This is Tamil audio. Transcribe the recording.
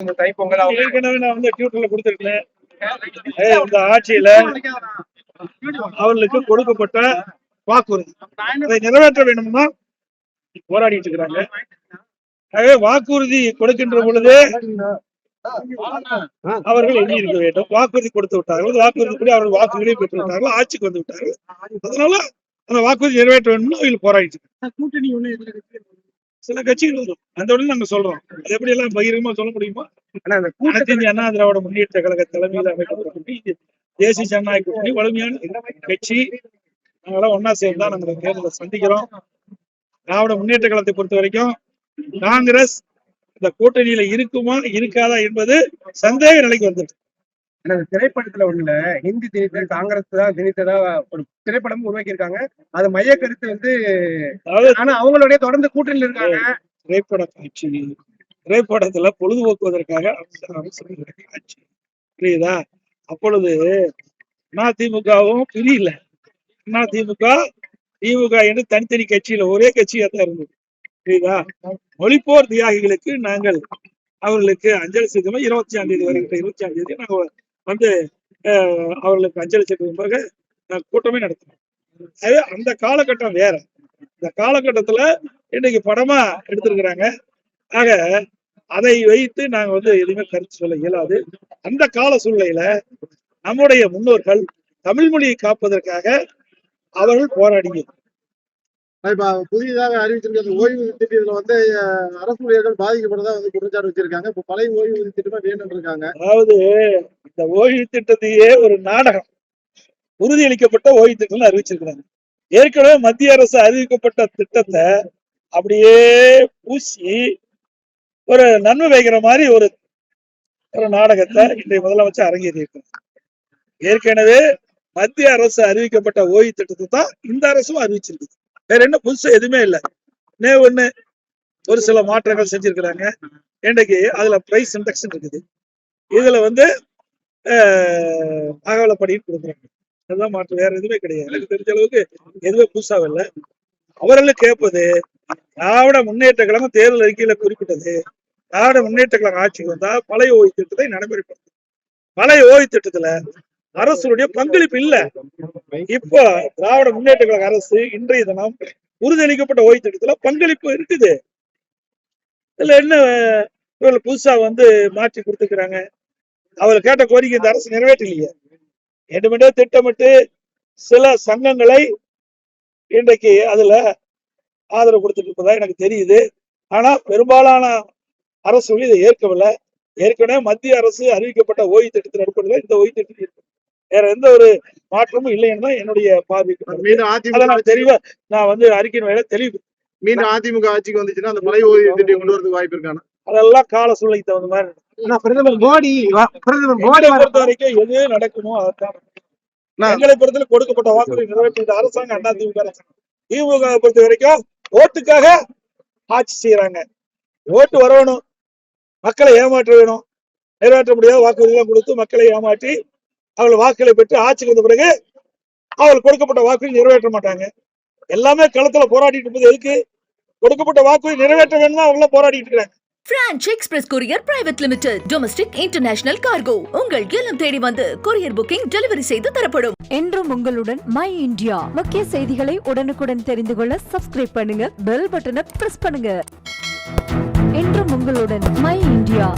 தைப்பொங்கல் ஏற்கனவே நான் வந்து ட்விட்டர்ல கொடுத்துருக்கேன். இந்த ஆட்சியில அவர்களுக்கு கொடுக்கப்பட்ட வாக்குறுதி அதை நிறைவேற்ற வேண்டும்னா போராடிட்டு இருக்கிறாங்க. ஆகவே வாக்குறுதி கொடுக்கின்ற பொழுது அவர்கள் எண்ணி இருக்க வேண்டும். வாக்குறுதி கொடுத்து விட்டார்கள், வாக்குறுதிப்படி அவர்கள் வாக்குகளை பெற்று விட்டார்கள், ஆட்சிக்கு வந்து விட்டார்கள். அதனால அந்த வாக்குறுதி நிறைவேற்ற வேண்டும் அவர்கள் போராடிட்டு கூட்டணி சில கட்சிகள் வரும். அந்த உடனே நாங்க சொல்றோம். அது எப்படி எல்லாம் பகிரங்கமா சொல்ல முடியுமா? அனைத்து இந்திய அண்ணா திராவிட முன்னேற்ற கழக தலைமையில் அமைக்கப்பட்ட தேசிய ஜனநாயக கூட்டணி வலிமையான கட்சி. நாங்களாம் ஒன்னா சேர்ந்தா நாங்க தேர்தலை சந்திக்கிறோம். திராவிட முன்னேற்ற கழகத்தை பொறுத்த வரைக்கும் காங்கிரஸ் இந்த கூட்டணியில இருக்குமா இருக்காதா என்பது சந்தேக நிலைக்கு வந்துட்டு. திரைப்படத்துல ஒண்ணுல ஹிந்தி திணித்த காங்கிரஸ் தான் திணித்ததா ஒரு திரைப்படம் உருவாக்கி இருக்காங்க. அது மைய கருத்து வந்து ஆனா அவங்களுடைய தொடர்ந்து கூட்டணியில் இருக்காங்க. திரைப்பட காட்சி திரைப்படத்துல பொழுதுபோக்குவதற்காக காட்சி புரியுதா? அப்பொழுது அதிமுகவும் பிரியல. அதிமுக திமுக என்று தனித்தனி கட்சியில ஒரே கட்சியா தான் இருந்தது. புரியுதா? மொழிப்போர் தியாகிகளுக்கு நாங்கள் அவர்களுக்கு அஞ்சலி செலுத்தும் 25ஆம் தேதி வருகின்ற 25ஆம் தேதி நாங்க வந்து அவர்களுக்கு அஞ்சலி செலுத்தும் கூட்டமே நடத்தணும். அந்த காலகட்டம் வேற. இந்த காலகட்டத்துல இன்னைக்கு படமா எடுத்திருக்கிறாங்க. ஆக அதை வைத்து நாங்க வந்து எதுவுமே கருத்து சொல்ல இயலாது. அந்த கால சூழ்நிலையில நம்முடைய முன்னோர்கள் தமிழ் மொழியை காப்பதற்காக அவர்கள் போராடிங்க. புதிதாக அறிவிச்சிருக்க ஓய்வு திட்டத்துல வந்து அரசு ஊழியர்கள் பாதிக்கப்பட்டதா வந்து குற்றச்சாட்டு வச்சிருக்காங்க. இப்ப பழைய ஓய்வு திட்டமா வேணும் இருக்காங்க. அதாவது இந்த ஓய்வு திட்டத்தையே ஒரு நாடகம், உறுதியளிக்கப்பட்ட ஓய்வு திட்டம் அறிவிச்சிருக்கிறாங்க. ஏற்கனவே மத்திய அரசு அறிவிக்கப்பட்ட திட்டத்தை அப்படியே பூசி ஒரு நன்மை வைக்கிற மாதிரி ஒரு நாடகத்தை இன்றைய முதலமைச்சர் அரங்கேறியிருக்கிறார். ஏற்கனவே மத்திய அரசு அறிவிக்கப்பட்ட ஓய்வு திட்டத்தை தான் இந்த அரசும் அறிவிச்சிருக்கு. வேற என்ன புதுசா எதுவுமே இல்லை. ஒண்ணு ஒரு சில மாற்றங்கள் செஞ்சிருக்கிறாங்க. இன்றைக்கு அதுல பிரைஸ் இண்டெக்ஷன் இருக்குது. இதுல வந்து அகவலப்படின்னு கொடுக்குறாங்க. அதுதான் மாற்றம், வேற எதுவுமே கிடையாது. எனக்கு தெரிஞ்ச அளவுக்கு எதுவுமே புதுசாக இல்லை. அவர்களும் கேட்பது திராவிட முன்னேற்ற கழகம் தேர்தல் அறிக்கையில குறிப்பிட்டது திராவிட முன்னேற்ற கழகம் ஆட்சிக்கு வந்தா பழைய ஓய்வு திட்டத்தை நடைமுறைப்படுத்தும். பழைய ஓய்வு திட்டத்துல அரசுடைய பங்களிப்பு இல்ல. இப்போ திராவிட முன்னேற்ற கழக அரசு இன்றைய தினம் உறுதியளிக்கப்பட்ட ஓய்வு திட்டத்துல பங்களிப்பு இருக்குது. இதுல என்ன இவர்கள் புதுசா வந்து மாற்றி கொடுத்துக்கிறாங்க? அவர் கேட்ட கோரிக்கை இந்த அரசு நிறைவேற்றலையே. வேண்டுமென்றே திட்டமிட்டு சில சங்கங்களை இன்றைக்கு அதுல ஆதரவு கொடுத்துட்டு இருப்பதா எனக்கு தெரியுது. ஆனா பெரும்பாலான அரசு இதை ஏற்கவில்லை. ஏற்கனவே மத்திய அரசு அறிவிக்கப்பட்ட ஓய்வு திட்டத்தின் அடிப்படையில் இந்த ஓய்வு திட்டத்தில் வேற எந்த ஒரு மாற்றமும் இல்லைன்னு தான் என்னுடைய பார்வை. தெளிவா நான் வந்து அறிக்கையின் வகையில தெளிவு. மீண்டும் அதிமுக ஆட்சிக்கு வந்துச்சுன்னா அந்த பழைய ஓய்வு திட்டம் கொண்டு வரதுக்கு வாய்ப்பு இருக்காங்க. அதெல்லாம் கால சூழ்நிலைக்கு தகுந்த மாதிரி. பிரதமர் மோடி பொறுத்த வரைக்கும் எது நடக்குமோ அதான். எங்களை பொறுத்தவரை கொடுக்கப்பட்ட வாக்குறுதி நிறைவேற்ற அரசாங்கம் அதிமுக அரசாங்கம். திமுக பொறுத்த வரைக்கும் ஓட்டுக்காக ஆட்சி செய்யறாங்க. ஓட்டு வரணும், மக்களை ஏமாற்ற வேணும். நிறைவேற்ற முடியாத வாக்குறுதிகள் கொடுத்து மக்களை ஏமாற்றி அவர்கள் வாக்குகளை பெற்று ஆட்சிக்கு வந்த பிறகு அவர்கள் கொடுக்கப்பட்ட வாக்குறுதி நிறைவேற்ற மாட்டாங்க. எல்லாமே களத்துல போராடிட்டு இருப்பது எதுக்கு? கொடுக்கப்பட்ட வாக்குறுதி நிறைவேற்ற வேணும்னா அவர்கள் போராடிட்டு இருக்கிறாங்க. French Express Courier Private Limited, Domestic International Cargo. உங்கள் இல்லம் தேடி வந்து கொரியர் புக்கிங் டெலிவரி செய்து தரப்படும். என்றும் உங்களுடன் மை இந்தியா. முக்கிய செய்திகளை உடனுக்குடன் தெரிந்து கொள்ள சப்ஸ்கிரைப் பண்ணுங்க, பெல் பட்டனை பிரஸ் பண்ணுங்க. என்றும் உங்களுடன் மை இந்தியா.